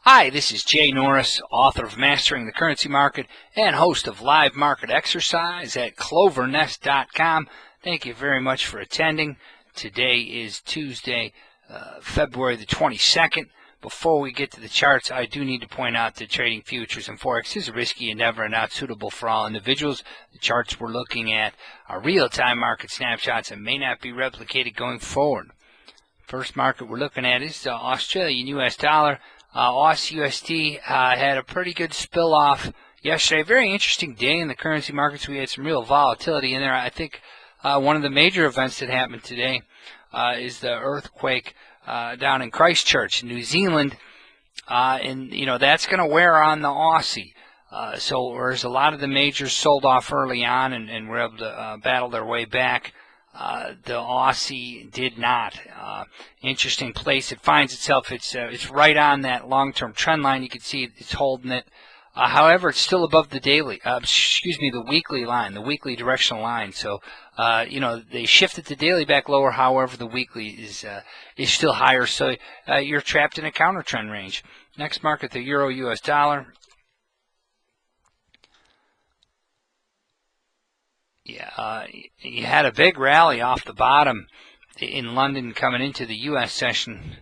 Hi, this is Jay Norris, author of Mastering the Currency Market and host of Live Market Exercise at Clovernest.com. Thank you very much for attending. Today is Tuesday, February the 22nd. Before we get to the charts, I do need to point out that trading futures and Forex is a risky endeavor and not suitable for all individuals. The charts we're looking at are real-time market snapshots and may not be replicated going forward. First market we're looking at is the Australian US dollar. Aussie USD had a pretty good spill-off yesterday. Very interesting day in the currency markets. We had some real volatility in there. I think one of the major events that happened today is the earthquake down in Christchurch, New Zealand, and that's going to wear on the Aussie. So whereas a lot of the majors sold off early on and were able to battle their way back, the Aussie did not. Interesting place it finds itself. It's right on that long-term trend line. You can see it's holding it. However, it's still above the daily. The weekly line, the weekly directional line. So, they shifted the daily back lower. However, the weekly is still higher. So you're trapped in a counter trend range. Next market, the Euro US dollar. You had a big rally off the bottom in London coming into the U.S. session.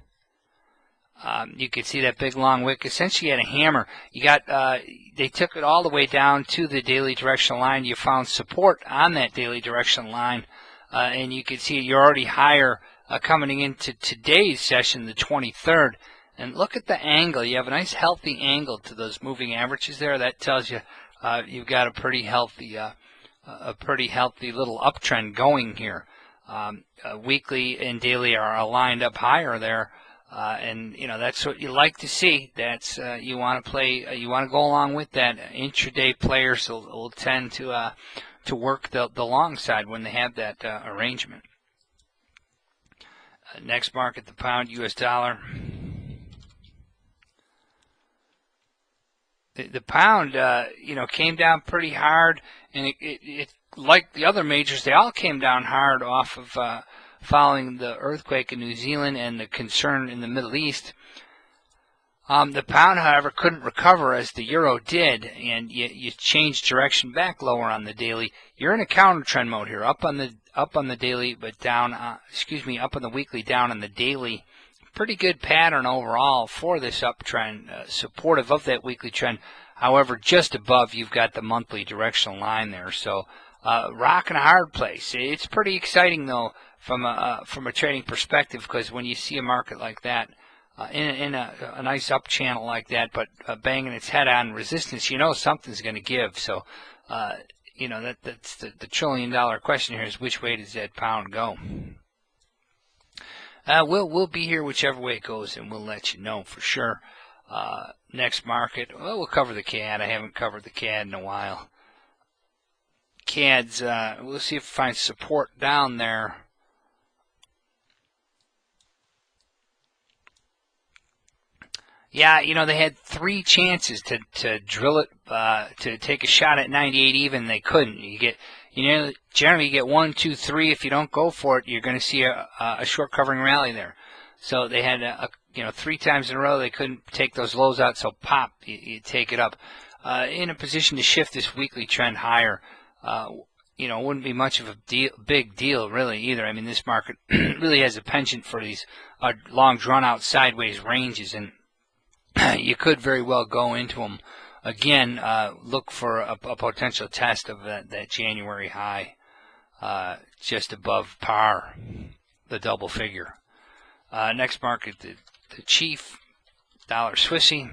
You could see that big long wick. Essentially, you had a hammer. They took it all the way down to the daily directional line. You found support on that daily directional line, and you could see you're already higher coming into today's session, the 23rd. And look at the angle. You have a nice healthy angle to those moving averages there. That tells you you've got a pretty healthy little uptrend going here. Weekly and daily are aligned up higher there, and that's what you like to see. That's you want to play. You want to go along with that. Intraday players will tend to work the long side when they have that arrangement. Next market, the pound US dollar. The pound, came down pretty hard, and it like the other majors, they all came down hard off of following the earthquake in New Zealand and the concern in the Middle East. The pound, however, couldn't recover as the euro did, and you changed direction back lower on the daily. You're in a counter trend mode here, up on the daily, but down. Up on the weekly, down on the daily. Pretty good pattern overall for this uptrend, supportive of that weekly trend. However, just above, you've got the monthly directional line there. So, rock and a hard place. It's pretty exciting though from a trading perspective, because when you see a market like that, in a nice up channel like that, but banging its head on resistance, something's going to give. So, that's the $1 trillion question here: is which way does that pound go? We'll be here whichever way it goes, and we'll let you know for sure. Next market, we'll cover the CAD. I haven't covered the CAD in a while. CAD's, we'll see if we find support down there. Yeah, they had 3 chances to drill it, to take a shot at 98 even. They couldn't. Generally you get 1, 2, 3. If you don't go for it, you're going to see a short covering rally there. So they had 3 times in a row they couldn't take those lows out. So pop, you take it up in a position to shift this weekly trend higher. It wouldn't be much of a big deal really either. I mean, this market really has a penchant for these long drawn out sideways ranges, and you could very well go into them. Again, look for a potential test of that January high, just above par, the double figure. Next market, the chief, dollar Swissy.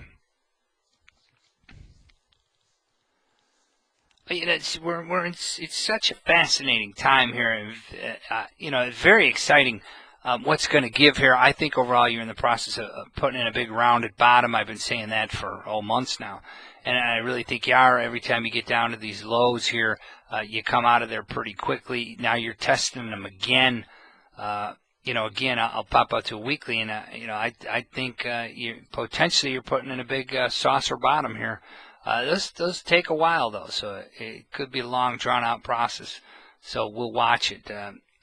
It's such a fascinating time here. Very exciting. What's going to give here? I think overall you're in the process of putting in a big rounded bottom. I've been saying that for months now. And I really think you are. Every time you get down to these lows here, you come out of there pretty quickly. Now you're testing them again. Again, I'll pop out to a weekly, and I think you're putting in a big saucer bottom here. Those take a while though, so it could be a long, drawn-out process. So we'll watch it.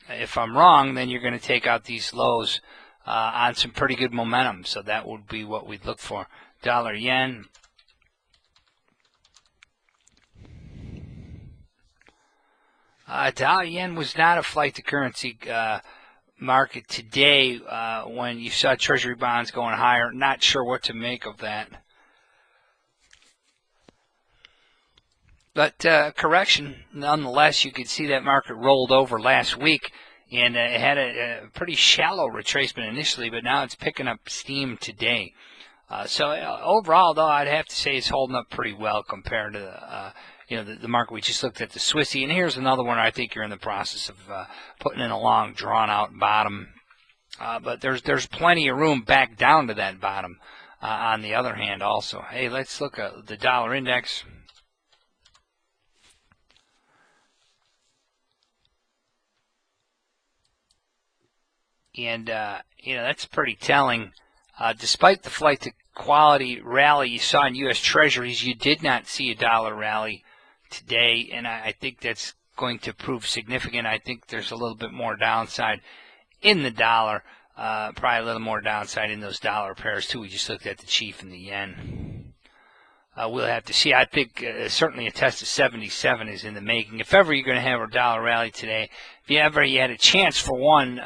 If I'm wrong, then you're going to take out these lows on some pretty good momentum. So that would be what we'd look for. Dollar yen. Dollar yen was not a flight to currency market today when you saw Treasury bonds going higher. Not sure what to make of that. But correction, nonetheless, you could see that market rolled over last week, and it had a pretty shallow retracement initially, but now it's picking up steam today. So overall, though, I'd have to say it's holding up pretty well compared to the market we just looked at, the Swissy. And here's another one I think you're in the process of putting in a long, drawn-out bottom. But there's plenty of room back down to that bottom on the other hand also. Hey, let's look at the dollar index. And, that's pretty telling. Despite the flight to quality rally you saw in U.S. Treasuries, you did not see a dollar rally today, and I think that's going to prove significant. I think there's a little bit more downside in the dollar, probably a little more downside in those dollar pairs, too. We just looked at the chief and the yen. We'll have to see. I think certainly a test of 77 is in the making. If ever you're going to have a dollar rally today, if you had a chance for one,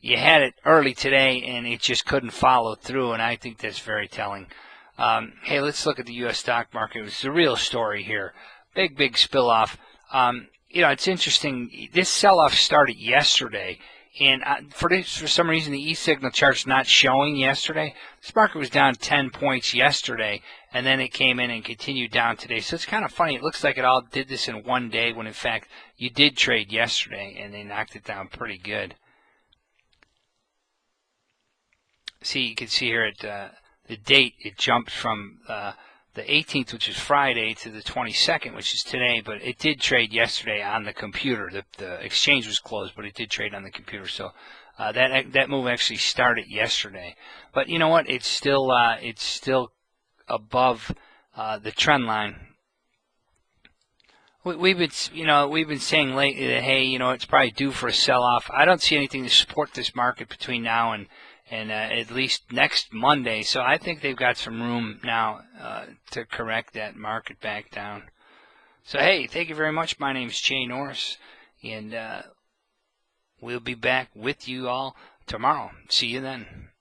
you had it early today, and it just couldn't follow through, and I think that's very telling. Hey, let's look at the U.S. stock market. It was the real story here. Big spill-off. It's interesting. This sell-off started yesterday, and for some reason, the E-signal chart's not showing yesterday. This market was down 10 points yesterday, and then it came in and continued down today. So it's kind of funny. It looks like it all did this in one day when, in fact, you did trade yesterday, and they knocked it down pretty good. See, you can see here at the date, it jumped from the 18th, which is Friday, to the 22nd, which is today, but it did trade yesterday on the computer. The exchange was closed, but it did trade on the computer. So that move actually started yesterday. But you know what? It's still above the trend line. We've been saying lately that, hey, it's probably due for a sell-off. I don't see anything to support this market between now and at least next Monday. So I think they've got some room now to correct that market back down. So, hey, thank you very much. My name is Jay Norris, and we'll be back with you all tomorrow. See you then.